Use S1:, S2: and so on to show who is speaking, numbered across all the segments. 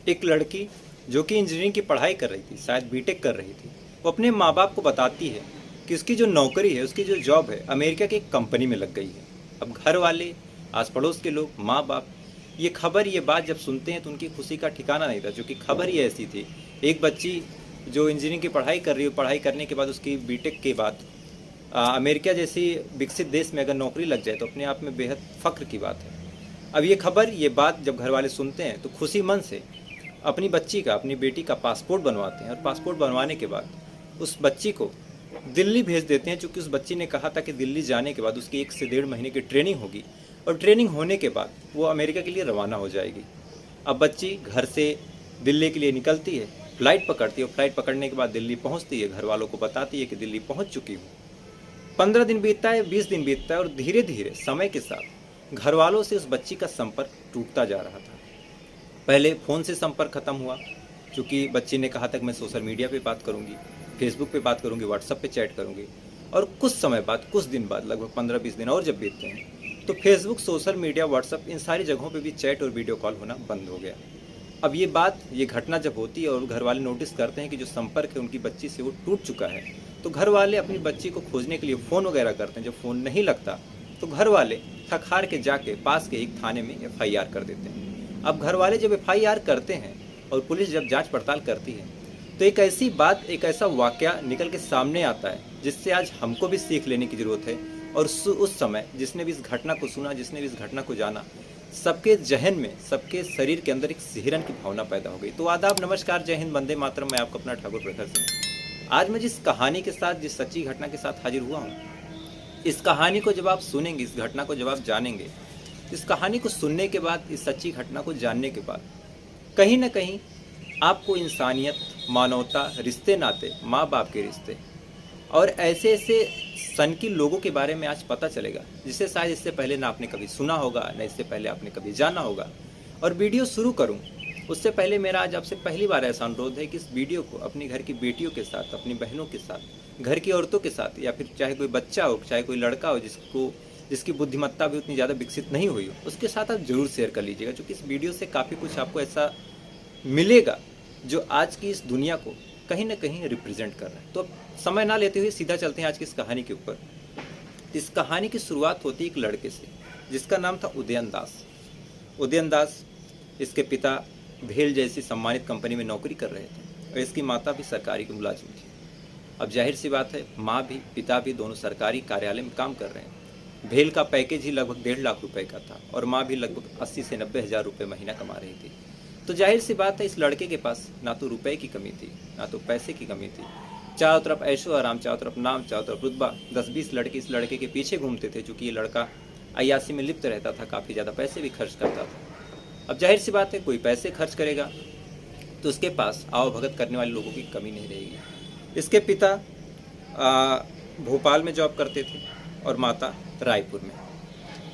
S1: एक लड़की जो कि इंजीनियरिंग की पढ़ाई कर रही थी, शायद बीटेक कर रही थी, वो अपने माँ बाप को बताती है कि उसकी जो नौकरी है, उसकी जो जॉब है, अमेरिका की एक कंपनी में लग गई है। अब घर वाले, आस पड़ोस के लोग, माँ बाप, ये खबर, ये बात जब सुनते हैं तो उनकी खुशी का ठिकाना नहीं था, क्योंकि खबर ही ऐसी थी। एक बच्ची जो इंजीनियरिंग की पढ़ाई कर रही है, पढ़ाई करने के बाद उसकी बीटेक के बाद अमेरिका जैसी विकसित देश में अगर नौकरी लग जाए तो अपने आप में बेहद फ़ख्र की बात है। अब ये खबर, ये बात जब घर वाले सुनते हैं तो खुशी मन से अपनी बच्ची का, अपनी बेटी का पासपोर्ट बनवाते हैं, और पासपोर्ट बनवाने के बाद उस बच्ची को दिल्ली भेज देते हैं, चूँकि उस बच्ची ने कहा था कि दिल्ली जाने के बाद उसकी 1 से 1.5 महीने की ट्रेनिंग होगी, और ट्रेनिंग होने के बाद वो अमेरिका के लिए रवाना हो जाएगी। अब बच्ची घर से दिल्ली के लिए निकलती है, फ़्लाइट पकड़ती है, और फ्लाइट पकड़ने के बाद दिल्ली पहुंचती है, घर वालों को बताती है कि दिल्ली पहुंच चुकी हूँ। 15 दिन बीतता है, 20 दिन बीतता है, और धीरे धीरे समय के साथ घर वालों से उस बच्ची का संपर्क टूटता जा रहा था। पहले फ़ोन से संपर्क खत्म हुआ, क्योंकि बच्ची ने कहा था कि मैं सोशल मीडिया पे बात करूंगी, फेसबुक पे बात करूंगी, व्हाट्सएप पे चैट करूंगी। और कुछ समय बाद, कुछ दिन बाद, लगभग 15-20 दिन और जब बीतते हैं, तो फेसबुक, सोशल मीडिया, व्हाट्सएप, इन सारी जगहों पे भी चैट और वीडियो कॉल होना बंद हो गया। अब ये बात, ये घटना जब होती है और घर वाले नोटिस करते हैं कि जो संपर्क है उनकी बच्ची से वो टूट चुका है, तो घर वाले अपनी बच्ची को खोजने के लिए फ़ोन वगैरह करते हैं। जब फ़ोन नहीं लगता तो घर वाले थक हार के जाके पास के एक थाने में एफआईआर कर देते हैं। अब घर वाले जब एफआईआर करते हैं और पुलिस जब जांच पड़ताल करती है, तो एक ऐसी बात, एक ऐसा वाकया निकल के सामने आता है जिससे आज हमको भी सीख लेने की ज़रूरत है। और उस समय जिसने भी इस घटना को सुना, जिसने भी इस घटना को जाना, सबके जहन में, सबके शरीर के अंदर एक सिहरन की भावना पैदा हो गई। तो आदाब, नमस्कार, जय हिंद, वंदे मातरम। मैं आपका अपना ठाकुर प्रखर सिंह। आज मैं जिस कहानी के साथ, जिस सच्ची घटना के साथ हाजिर हुआ हूँ, इस कहानी को जब आप सुनेंगे, इस घटना को जब आप जानेंगे, इस कहानी को सुनने के बाद, इस सच्ची घटना को जानने के बाद, कहीं ना कहीं आपको इंसानियत, मानवता, रिश्ते नाते, माँ बाप के रिश्ते और ऐसे ऐसे सन की लोगों के बारे में आज पता चलेगा, जिसे शायद इससे पहले ना आपने कभी सुना होगा, ना इससे पहले आपने कभी जाना होगा। और वीडियो शुरू करूं उससे पहले मेरा आज आपसे पहली बार ऐसा अनुरोध है कि इस वीडियो को अपनी घर की बेटियों के साथ, अपनी बहनों के साथ, घर की औरतों के साथ, या फिर चाहे कोई बच्चा हो, चाहे कोई लड़का हो जिसकी बुद्धिमत्ता भी उतनी ज़्यादा विकसित नहीं हुई हो, उसके साथ आप जरूर शेयर कर लीजिएगा, क्योंकि इस वीडियो से काफ़ी कुछ आपको ऐसा मिलेगा जो आज की इस दुनिया को कहीं ना कहीं रिप्रेजेंट कर रहा है। तो अब समय ना लेते हुए सीधा चलते हैं आज की इस कहानी के ऊपर। इस कहानी की शुरुआत होती है एक लड़के से जिसका नाम था उदयन दास। उदयन दास, इसके पिता भेल जैसी सम्मानित कंपनी में नौकरी कर रहे थे, और इसकी माता भी सरकारी की मुलाजिम थी। अब जाहिर सी बात है, माँ भी पिता भी दोनों सरकारी कार्यालय में काम कर रहे हैं। भेल का पैकेज ही लगभग 1.5 लाख रुपए का था, और माँ भी लगभग 80 से 90 हज़ार रुपये महीना कमा रही थी। तो जाहिर सी बात है, इस लड़के के पास ना तो रुपए की कमी थी, ना तो पैसे की कमी थी। चारों तरफ ऐशो आराम, चारों तरफ नाम, चारों तरफ रुतबा। 10-20 लड़के इस लड़के के पीछे घूमते थे, चूँकि ये लड़का अय्याशी में लिप्त रहता था, काफ़ी ज़्यादा पैसे भी खर्च करता था। अब जाहिर सी बात है, कोई पैसे खर्च करेगा तो उसके पास आवभगत करने वाले लोगों की कमी नहीं रहेगी। इसके पिता भोपाल में जॉब करते थे और माता रायपुर में।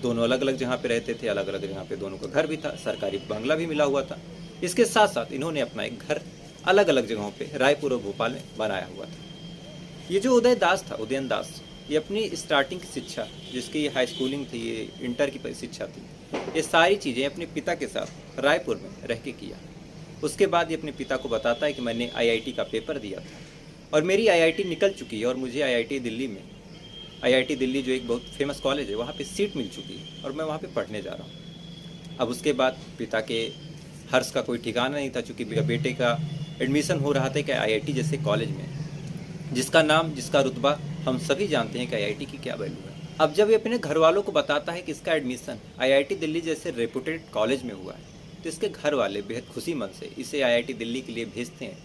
S1: दोनों अलग अलग जगह पे रहते थे, अलग अलग जगह पे दोनों का घर भी था, सरकारी बंगला भी मिला हुआ था। इसके साथ साथ इन्होंने अपना एक घर अलग अलग जगहों पे रायपुर और भोपाल में बनाया हुआ था। ये जो उदय दास था, उदयन दास, ये अपनी स्टार्टिंग की शिक्षा, जिसकी ये हाई स्कूलिंग थी, ये इंटर की शिक्षा थी, ये सारी चीज़ें अपने पिता के साथ रायपुर में रह के किया। उसके बाद ये अपने पिता को बताता है कि मैंने आईआईटी का पेपर दिया था और मेरी आईआईटी निकल चुकी है, और मुझे आईआईटी दिल्ली में, आईआईटी दिल्ली जो एक बहुत फेमस कॉलेज है, वहाँ पे सीट मिल चुकी है और मैं वहाँ पे पढ़ने जा रहा हूँ। अब उसके बाद पिता के हर्ष का कोई ठिकाना नहीं था, चूँकि बेटे का एडमिशन हो रहा था कि आईआईटी जैसे कॉलेज में, जिसका नाम, जिसका रुतबा हम सभी जानते हैं कि आईआईटी की क्या वैल्यू है। अब जब ये अपने घर वालों को बताता है कि इसका एडमिशन आईआईटी दिल्ली जैसे रेपुटेड कॉलेज में हुआ है, तो इसके घर वाले बेहद खुशी मन से इसे आईआईटी दिल्ली के लिए भेजते हैं।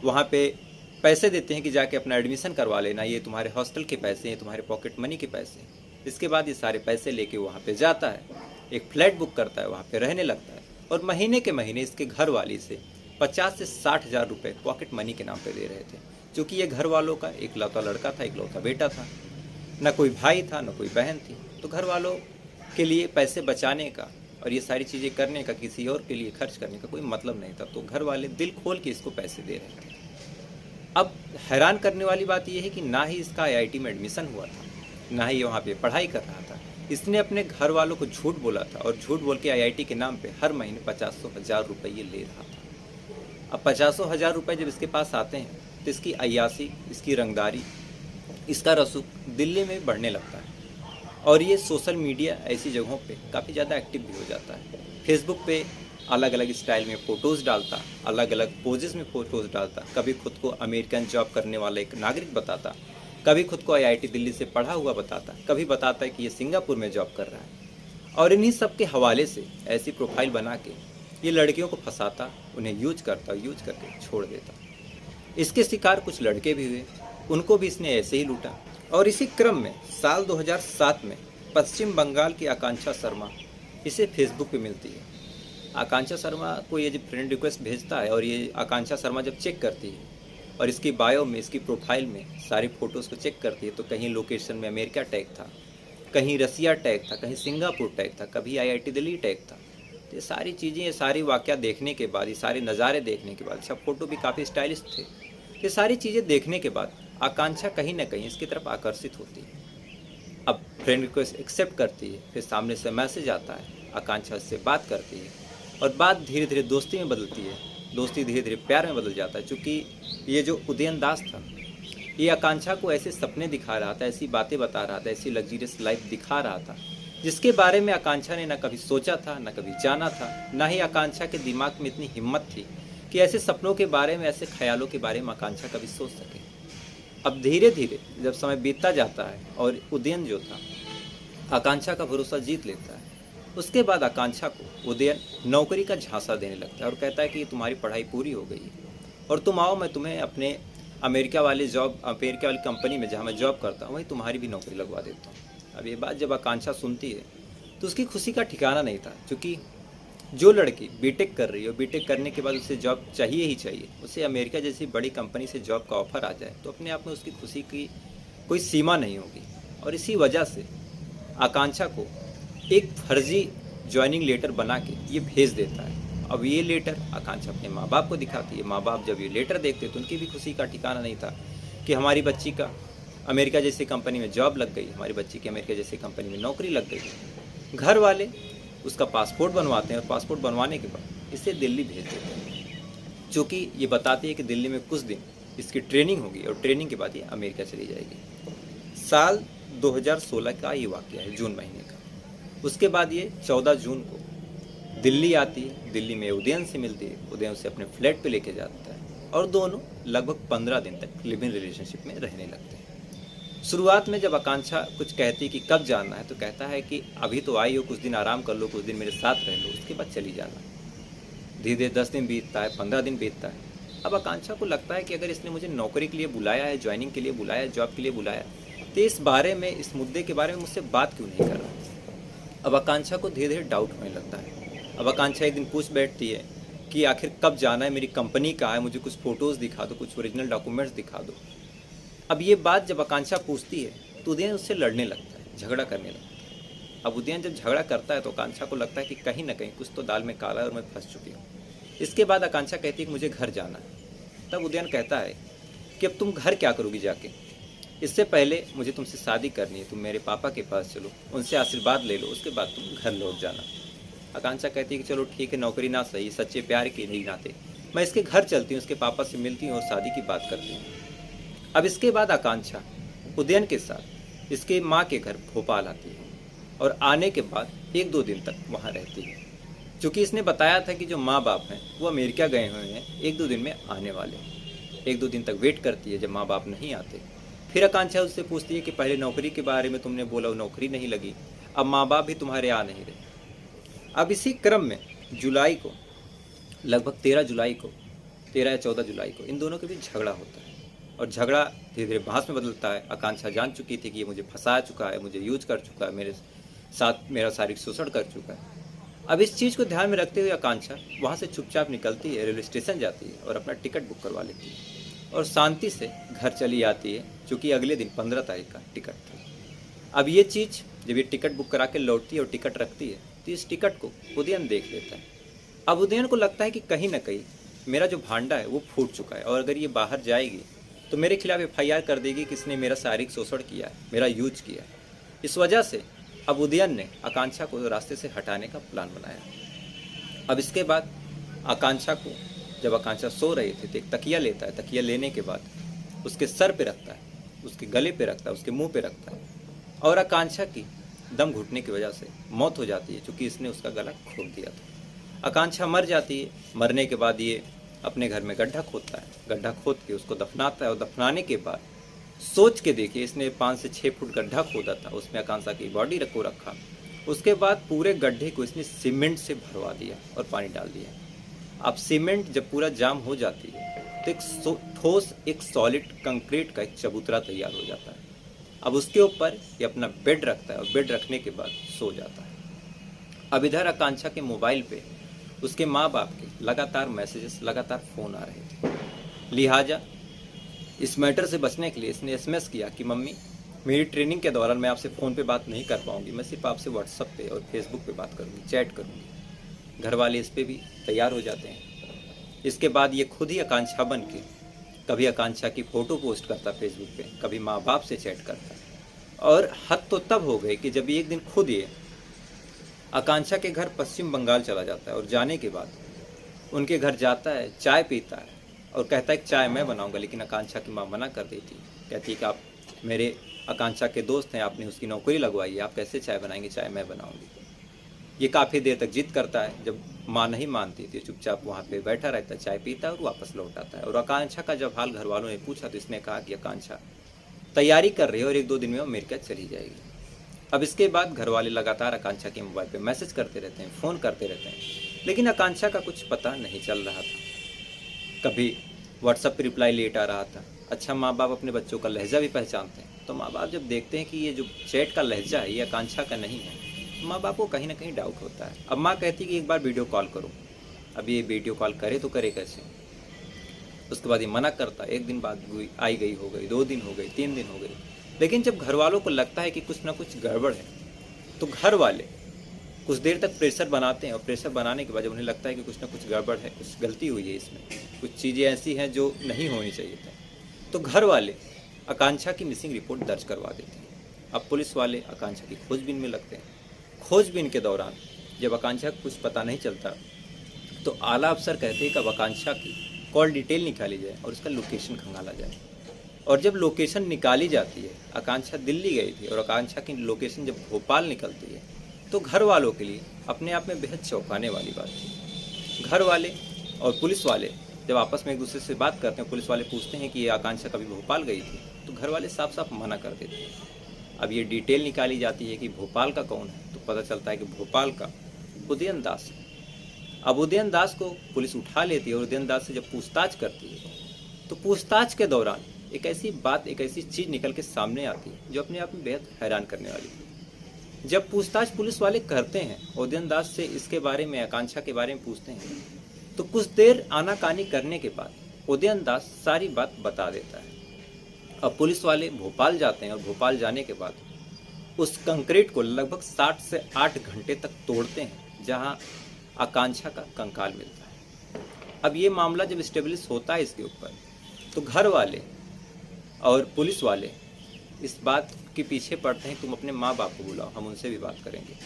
S1: वहाँ पे पैसे देते हैं कि जाके अपना एडमिशन करवा लेना, ये तुम्हारे हॉस्टल के पैसे हैं, तुम्हारे पॉकेट मनी के पैसे हैं। इसके बाद ये सारे पैसे लेके वहाँ पे जाता है, एक फ्लैट बुक करता है, वहाँ पे रहने लगता है, और महीने के महीने इसके घर वाली से 50 से 60 हज़ार रुपये पॉकेट मनी के नाम पे दे रहे थे। क्योंकि ये घर वालों का इकलौता लड़का था, इकलौता बेटा था, न कोई भाई था, न कोई बहन थी। तो घर वालों के लिए पैसे बचाने का और ये सारी चीज़ें करने का, किसी और के लिए खर्च करने का कोई मतलब नहीं था। तो घर वाले दिल खोल के इसको पैसे दे रहे थे। अब हैरान करने वाली बात यह है कि ना ही इसका आईआईटी में एडमिशन हुआ था, ना ही वहाँ पे पढ़ाई कर रहा था। इसने अपने घर वालों को झूठ बोला था, और झूठ बोल के आईआईटी के नाम पे हर महीने 50-100 हज़ार रुपये ले रहा था। अब 50,000 रुपये जब इसके पास आते हैं तो इसकी अय्यासी, इसकी रंगदारी, इसका रसूख दिल्ली में बढ़ने लगता है और ये सोशल मीडिया ऐसी जगहों पे काफ़ी ज़्यादा एक्टिव भी हो जाता है। फेसबुक पे अलग अलग स्टाइल में फ़ोटोज़ डालता, अलग अलग पोजेस में फ़ोटोज़ डालता, कभी खुद को अमेरिकन जॉब करने वाला एक नागरिक बताता, कभी खुद को आईआईटी दिल्ली से पढ़ा हुआ बताता, कभी बताता है कि ये सिंगापुर में जॉब कर रहा है। और इन्हीं सब के हवाले से ऐसी प्रोफाइल बना के ये लड़कियों को फंसाता, उन्हें यूज करके छोड़ देता। इसके शिकार कुछ लड़के भी हुए, उनको भी इसने ऐसे ही लूटा। और इसी क्रम में साल 2007 में पश्चिम बंगाल की आकांक्षा शर्मा इसे फेसबुक पे मिलती है। आकांक्षा शर्मा को ये जब फ्रेंड रिक्वेस्ट भेजता है और ये आकांक्षा शर्मा जब चेक करती है और इसकी बायो में, इसकी प्रोफाइल में सारी फ़ोटोज़ को चेक करती है तो कहीं लोकेशन में अमेरिका टैग था, कहीं रसिया टैग था, कहीं सिंगापुर टैग था, कभी आईआईटी दिल्ली टैग था। तो ये सारी चीज़ें, ये सारी वाक़या देखने के बाद, ये सारे नज़ारे देखने के बाद, सब फ़ोटो भी काफ़ी स्टाइलिश थे। ये सारी चीज़ें देखने के बाद आकांक्षा कहीं ना कहीं इसकी तरफ आकर्षित होती है। अब फ्रेंड रिक्वेस्ट एक्सेप्ट करती है, फिर सामने से मैसेज आता है, आकांक्षा उससे बात करती है और बात धीरे धीरे दोस्ती में बदलती है, दोस्ती धीरे धीरे प्यार में बदल जाता है। चूँकि ये जो उदयन दास था, ये आकांक्षा को ऐसे सपने दिखा रहा था, ऐसी बातें बता रहा था, ऐसी लग्जरियस लाइफ दिखा रहा था जिसके बारे में आकांक्षा ने ना कभी सोचा था, ना कभी जाना था, ना ही आकांक्षा के दिमाग में इतनी हिम्मत थी कि ऐसे सपनों के बारे में, ऐसे ख्यालों के बारे में आकांक्षा कभी सोच सके। अब धीरे धीरे जब समय बीतता जाता है और उदयन जो था आकांक्षा का भरोसा जीत लेता है, उसके बाद आकांक्षा को उदयन नौकरी का झांसा देने लगता है और कहता है कि तुम्हारी पढ़ाई पूरी हो गई है और तुम आओ, मैं तुम्हें अपने अमेरिका वाली कंपनी में जहाँ मैं जॉब करता हूँ वहीं तुम्हारी भी नौकरी लगवा देता हूँ। अब ये बात जब आकांक्षा सुनती है तो उसकी खुशी का ठिकाना नहीं था, क्योंकि जो लड़की बीटेक कर रही है और बीटेक करने के बाद उसे जॉब चाहिए ही चाहिए, उसे अमेरिका जैसी बड़ी कंपनी से जॉब का ऑफर आ जाए तो अपने आप में उसकी खुशी की कोई सीमा नहीं होगी। और इसी वजह से आकांक्षा को एक फर्जी ज्वाइनिंग लेटर बना के ये भेज देता है। अब ये लेटर आकांक्षा अपने माँ बाप को दिखाती है। माँ बाप जब ये लेटर देखते तो उनकी भी खुशी का ठिकाना नहीं था कि हमारी बच्ची का अमेरिका जैसी कंपनी में जॉब लग गई, हमारी बच्ची की अमेरिका जैसी कंपनी में नौकरी लग गई। घर वाले उसका पासपोर्ट बनवाते हैं और पासपोर्ट बनवाने के बाद इसे दिल्ली भेज देते हैं, चूँकि ये बताती है कि दिल्ली में कुछ दिन इसकी ट्रेनिंग होगी और ट्रेनिंग के बाद ये अमेरिका चली जाएगी। साल 2016 का ये वाक़या है, जून महीने का। उसके बाद ये 14 जून को दिल्ली आती है, दिल्ली में उदयन से मिलती है, उदयन उसे अपने फ्लैट पे लेके जाता है और दोनों लगभग 15 दिन तक लिव इन रिलेशनशिप में रहने लगते हैं। शुरुआत में जब आकांक्षा कुछ कहती कि कब जाना है तो कहता है कि अभी तो आई हो, कुछ दिन आराम कर लो, कुछ दिन मेरे साथ रह लो, उसके बाद चली जाना। धीरे धीरे 10 दिन बीतता है, 15 दिन बीतता है। अब आकांक्षा को लगता है कि अगर इसने मुझे नौकरी के लिए बुलाया है, ज्वाइनिंग के लिए बुलाया है, जॉब के लिए बुलाया, तो इस बारे में, इस मुद्दे के बारे में मुझसे बात क्यों नहीं कर रहा। अब आकांक्षा को धीरे धीरे डाउट होने लगता है। अब आकांक्षा एक दिन पूछ बैठती है कि आखिर कब जाना है, मेरी कंपनी कहाँ है, मुझे कुछ फ़ोटोज़ दिखा दो, कुछ ओरिजिनल डॉक्यूमेंट्स दिखा दो। अब ये बात जब आकांक्षा पूछती है तो उदयन उससे लड़ने लगता है, झगड़ा करने लगता है। अब उदयन जब झगड़ा करता है तो आकांक्षा को लगता है कि कहीं ना कहीं कुछ तो दाल में काला है और मैं फंस चुकी हूँ। इसके बाद आकांक्षा कहती है कि मुझे घर जाना है। तब उदयन कहता है कि अब तुम घर क्या करोगी जाके, इससे पहले मुझे तुमसे शादी करनी है, तुम मेरे पापा के पास चलो, उनसे आशीर्वाद ले लो, उसके बाद तुम घर लौट जाना। आकांक्षा कहती है कि चलो ठीक है, नौकरी ना सही, सच्चे प्यार के नहीं नाते मैं इसके घर चलती हूँ, उसके पापा से मिलती हूँ और शादी की बात करती हूँ। अब इसके बाद आकांक्षा उदयन के साथ इसके माँ के घर भोपाल आती है और आने के बाद 1-2 दिन तक वहाँ रहती है, क्योंकि इसने बताया था कि जो माँ बाप हैं वो अमेरिका गए हुए हैं, 1-2 दिन में आने वाले। 1-2 दिन तक वेट करती है, जब माँ बाप नहीं आते फिर आकांक्षा उससे पूछती है कि पहले नौकरी के बारे में तुमने बोला, वो नौकरी नहीं लगी, अब माँ बाप भी तुम्हारे आ नहीं रहे। अब इसी क्रम में जुलाई को, लगभग 13 या 14 जुलाई को इन दोनों के बीच झगड़ा होता है और झगड़ा धीरे धीरे बहस में बदलता है। आकांक्षा जान चुकी थी कि ये मुझे फंसा चुका है, मुझे यूज कर चुका है, मेरे साथ मेरा शारीरिक शोषण कर चुका है। अब इस चीज़ को ध्यान में रखते हुए आकांक्षा वहाँ से चुपचाप निकलती है, रेलवे स्टेशन जाती है और अपना टिकट बुक करवा लेती है और शांति से घर चली आती है, क्योंकि अगले दिन 15 तारीख का टिकट था। अब ये चीज़ जब ये टिकट बुक करा के लौटती है और टिकट रखती है तो इस टिकट को उदयन देख लेता है। अब उदयन को लगता है कि कहीं ना कहीं मेरा जो भांडा है वो फूट चुका है और अगर ये बाहर जाएगी तो मेरे खिलाफ एफआईआर कर देगी कि इसने मेरा शारीरिक शोषण किया है, मेरा यूज किया है। इस वजह से अब उदयन ने आकांक्षा को रास्ते से हटाने का प्लान बनाया। अब इसके बाद आकांक्षा को जब आकांक्षा सो रही थी तो एक तकिया लेता है, तकिया लेने के बाद उसके सर पे रखता है, उसके गले पे रखता है, उसके मुंह पे रखता है, और आकांक्षा की दम घुटने की वजह से मौत हो जाती है, क्योंकि इसने उसका गला खोल दिया था। आकांक्षा मर जाती है। मरने के बाद ये अपने घर में गड्ढा खोदता है, गड्ढा खोद के उसको दफनाता है, और दफनाने के बाद सोच के देखिए, इसने 5 से 6 फुट गड्ढा खोदा था, उसमें आकांक्षा की बॉडी को रखा। उसके बाद पूरे गड्ढे को इसने सीमेंट से भरवा दिया और पानी डाल दिया। अब सीमेंट जब पूरा जाम हो जाती है तो एक ठोस, एक सॉलिड कंक्रीट का एक चबूतरा तैयार हो जाता है। अब उसके ऊपर ये अपना बेड रखता है, और बेड रखने के बाद सो जाता है। अब इधर आकांक्षा के मोबाइल पे उसके माँ बाप के लगातार मैसेजेस, लगातार फ़ोन आ रहे थे। लिहाजा इस मैटर से बचने के लिए इसने एसएमएस किया कि मम्मी, मेरी ट्रेनिंग के दौरान मैं आपसे फ़ोन पे बात नहीं कर पाऊंगी, मैं सिर्फ आपसे व्हाट्सएप पे और फेसबुक पे बात करूंगी, चैट करूंगी। घर वाले इस पे भी तैयार हो जाते हैं। इसके बाद ये खुद ही आकांक्षा बन के कभी आकांक्षा की फ़ोटो पोस्ट करता फेसबुक पे, कभी माँ बाप से चैट करता। और हद तो तब हो गई कि जब एक दिन खुद ये आकांक्षा के घर पश्चिम बंगाल चला जाता है, और जाने के बाद उनके घर जाता है, चाय पीता है और कहता है कि चाय मैं बनाऊंगा, लेकिन आकांक्षा की माँ मना कर देती, कहती कि आप मेरे आकांक्षा के दोस्त हैं, आपने उसकी नौकरी लगवाई है, आप कैसे चाय बनाएंगे, चाय मैं बनाऊंगी। ये काफ़ी देर तक जिद करता है। जब माँ नहीं मानती थी, चुपचाप वहाँ पे बैठा रहता है, चाय पीता है और वापस लौट आता है। और आकांक्षा का जब हाल घर वालों ने पूछा तो इसने कहा कि आकांक्षा तैयारी कर रही है और 1-2 दिन में अमेरिका चली जाएगी। अब इसके बाद घर वाले लगातार आकांक्षा के मोबाइल पे मैसेज करते रहते हैं, फ़ोन करते रहते हैं, लेकिन आकांक्षा का कुछ पता नहीं चल रहा था। कभी व्हाट्सएप पे रिप्लाई लेट आ रहा था। अच्छा, माँ बाप अपने बच्चों का लहजा भी पहचानते हैं, तो माँ बाप जब देखते हैं कि ये जो चैट का लहजा है ये आकांक्षा का नहीं है, माँ बाप को कहीं ना कहीं डाउट होता है। अब माँ कहती कि एक बार वीडियो कॉल करो। अब ये वीडियो कॉल करे तो करे कैसे? उसके बाद ये मना करता। एक दिन बाद आई गई हो गई, 2 दिन हो गए, 3 दिन हो गए, लेकिन जब घर वालों को लगता है कि कुछ ना कुछ गड़बड़ है तो घर वाले कुछ देर तक प्रेशर बनाते हैं, और प्रेशर बनाने के बाद जब उन्हें लगता है कि कुछ ना कुछ गड़बड़ है, कुछ गलती हुई है, इसमें कुछ चीज़ें ऐसी हैं जो नहीं होनी चाहिए था, तो घर वाले आकांक्षा की मिसिंग रिपोर्ट दर्ज करवा देते हैं। अब पुलिस वाले आकांक्षा की खोजबीन में लगते हैं। खोजबीन के दौरान जब आकांक्षा को कुछ पता नहीं चलता तो आला अफसर कहते हैं कि अब आकांक्षा की कॉल डिटेल निकाली जाए और उसका लोकेशन खंगाला जाए। और जब लोकेशन निकाली जाती है, आकांक्षा दिल्ली गई थी और आकांक्षा की लोकेशन जब भोपाल निकलती है, तो घर वालों के लिए अपने आप में बेहद चौंकाने वाली बात थी। घर वाले और पुलिस वाले जब आपस में एक दूसरे से बात करते हैं, पुलिस वाले पूछते हैं कि ये आकांक्षा कभी भोपाल गई थी, तो घर वाले साफ साफ मना कर देते हैं। अब ये डिटेल निकाली जाती है कि भोपाल का कौन है, तो पता चलता है कि भोपाल का उदयन दास है। अब उदयन दास को पुलिस उठा लेती है और उदयन दास से जब पूछताछ करती है, तो पूछताछ के दौरान एक ऐसी बात, एक ऐसी चीज़ निकल के सामने आती है जो अपने आप में बेहद हैरान करने वाली है। जब पूछताछ पुलिस वाले करते हैं, उदयन दास से इसके बारे में, आकांक्षा के बारे में पूछते हैं, तो कुछ देर आनाकानी करने के बाद उदयन दास सारी बात बता देता है। अब पुलिस वाले भोपाल जाते हैं और भोपाल जाने के बाद उस कंक्रीट को लगभग 7 से 8 घंटे तक तोड़ते हैं, जहां आकांक्षा का कंकाल मिलता है। अब ये मामला जब स्टेब्लिश होता है इसके ऊपर, तो घर वाले और पुलिस वाले इस बात के पीछे पड़ते हैं, तुम अपने माँ बाप को बुलाओ, हम उनसे भी बात करेंगे।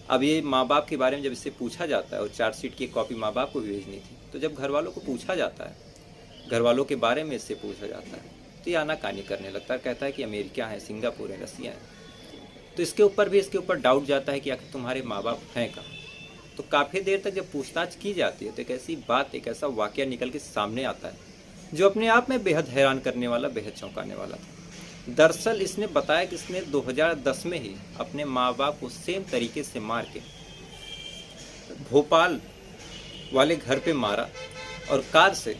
S1: अब ये माँ बाप के बारे में जब इससे पूछा जाता है, और चार्जशीट की कॉपी माँ बाप को भी भेजनी थी, तो जब घर वालों को पूछा जाता है, घर वालों के बारे में इससे पूछा जाता है, तो ये आनाकानी करने लगता है। कहता है कि अमेरिका है, सिंगापुर है, रसिया है। तो इसके ऊपर डाउट जाता है कि आखिर तुम्हारे माँ बाप हैं कहाँ। तो काफ़ी देर तक जब पूछताछ की जाती है, तो एक ऐसी बात, एक ऐसा वाकया निकल के सामने आता है जो अपने आप में बेहद हैरान करने वाला, बेहद चौंकाने वाला था। दरअसल इसने बताया कि इसने 2010 में ही अपने माँ बाप को सेम तरीके से मार के भोपाल वाले घर पे मारा और कार से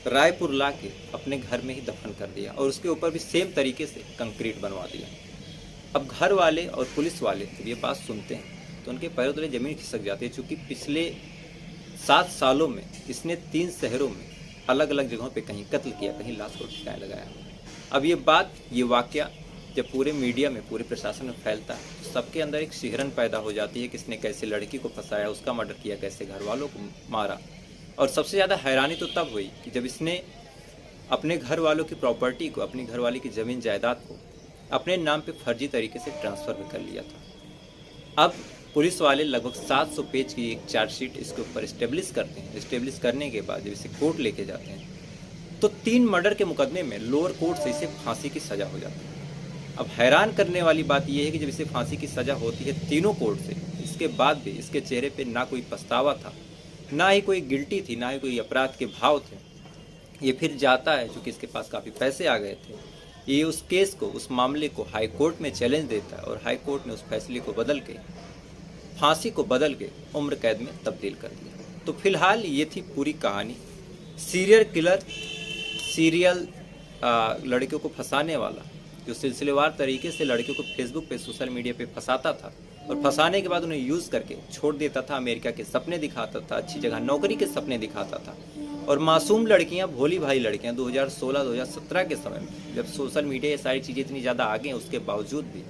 S1: रायपुर ला के अपने घर में ही दफन कर दिया, और उसके ऊपर भी सेम तरीके से कंक्रीट बनवा दिया। अब घर वाले और पुलिस वाले जब ये बात सुनते हैं तो उनके पैरों तले ज़मीन खिसक जाती है, चूँकि पिछले 7 सालों में इसने 3 शहरों में अलग अलग जगहों पे कहीं कत्ल किया, कहीं लाश को ठिकाने लगाया। अब ये बात, ये वाकया जब पूरे मीडिया में, पूरे प्रशासन में फैलता है, तो सबके अंदर एक सिहरन पैदा हो जाती है कि इसने कैसे लड़की को फंसाया, उसका मर्डर किया, कैसे घर वालों को मारा। और सबसे ज़्यादा हैरानी तो तब हुई कि जब इसने अपने घर वालों की प्रॉपर्टी को, अपनी घरवाली की ज़मीन जायदाद को अपने नाम पे फर्जी तरीके से ट्रांसफ़र भी कर लिया था। अब पुलिस वाले लगभग 700 पेज की एक चार्जशीट इसके ऊपर इस्टेब्लिश करते हैं। इस्टेब्लिश करने के बाद जब इसे कोर्ट लेके जाते हैं तो 3 मर्डर के मुकदमे में लोअर कोर्ट से इसे फांसी की सज़ा हो जाती है। अब हैरान करने वाली बात यह है कि जब इसे फांसी की सज़ा होती है तीनों कोर्ट से, इसके बाद भी इसके चेहरे पे ना कोई पछतावा था, ना ही कोई गिल्टी थी, ना ही कोई अपराध के भाव थे। ये फिर जाता है, चूँकि इसके पास काफ़ी पैसे आ गए थे, ये उस केस को, उस मामले को हाई कोर्ट में चैलेंज देता है और हाई कोर्ट ने उस फैसले को बदल के, फांसी को बदल के उम्र कैद में तब्दील कर दिया। तो फिलहाल ये थी पूरी कहानी। सीरियल किलर, सीरियल लड़कियों को फंसाने वाला, जो सिलसिलेवार तरीके से लड़कियों को फेसबुक पे, सोशल मीडिया पे फंसाता था और फंसाने के बाद उन्हें यूज़ करके छोड़ देता था, अमेरिका के सपने दिखाता था, अच्छी जगह नौकरी के सपने दिखाता था। और मासूम लड़कियां, भोली भाई लड़कियां 2016-2017 के समय में, जब सोशल मीडिया ये सारी चीज़ें इतनी ज़्यादा आगे हैं, उसके बावजूद भी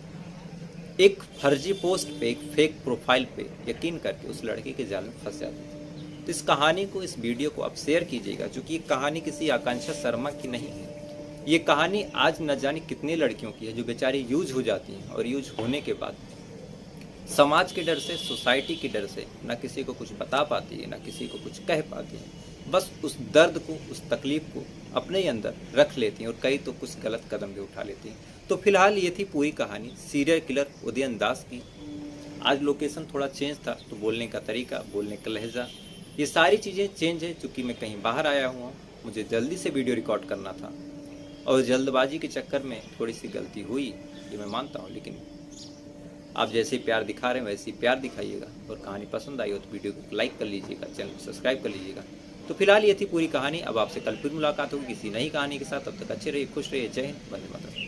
S1: एक फर्जी पोस्ट पे, एक फेक प्रोफाइल पे यकीन करके उस लड़के के जाल में फंस जाते थे। तो इस कहानी को, इस वीडियो को आप शेयर कीजिएगा, क्योंकि ये कहानी किसी आकांक्षा शर्मा की नहीं है। ये कहानी आज न जाने कितनी लड़कियों की है जो बेचारी यूज हो जाती हैं और यूज होने के बाद समाज के डर से, सोसाइटी के डर से ना किसी को कुछ बता पाती है, ना किसी को कुछ कह पाती है। बस उस दर्द को, उस तकलीफ को अपने ही अंदर रख लेती हैं और कई तो कुछ गलत कदम भी उठा लेती हैं। तो फिलहाल ये थी पूरी कहानी सीरियल किलर उदयन दास की। आज लोकेशन थोड़ा चेंज था, तो बोलने का तरीका, बोलने का लहजा, ये सारी चीज़ें चेंज है, चूँकि मैं कहीं बाहर आया हुआ, मुझे जल्दी से वीडियो रिकॉर्ड करना था और जल्दबाजी के चक्कर में थोड़ी सी गलती हुई, ये मैं मानता हूँ। लेकिन आप जैसे प्यार दिखा रहे हैं वैसे ही प्यार दिखाइएगा, और कहानी पसंद आई हो तो वीडियो को लाइक कर लीजिएगा, चैनल को सब्सक्राइब कर लीजिएगा। तो फिलहाल ये थी पूरी कहानी। अब आपसे कल फिर मुलाकात होगी किसी नई कहानी के साथ। तब तक अच्छे रहिए, खुश रहिए। जय हिंद, वंदे मातरम।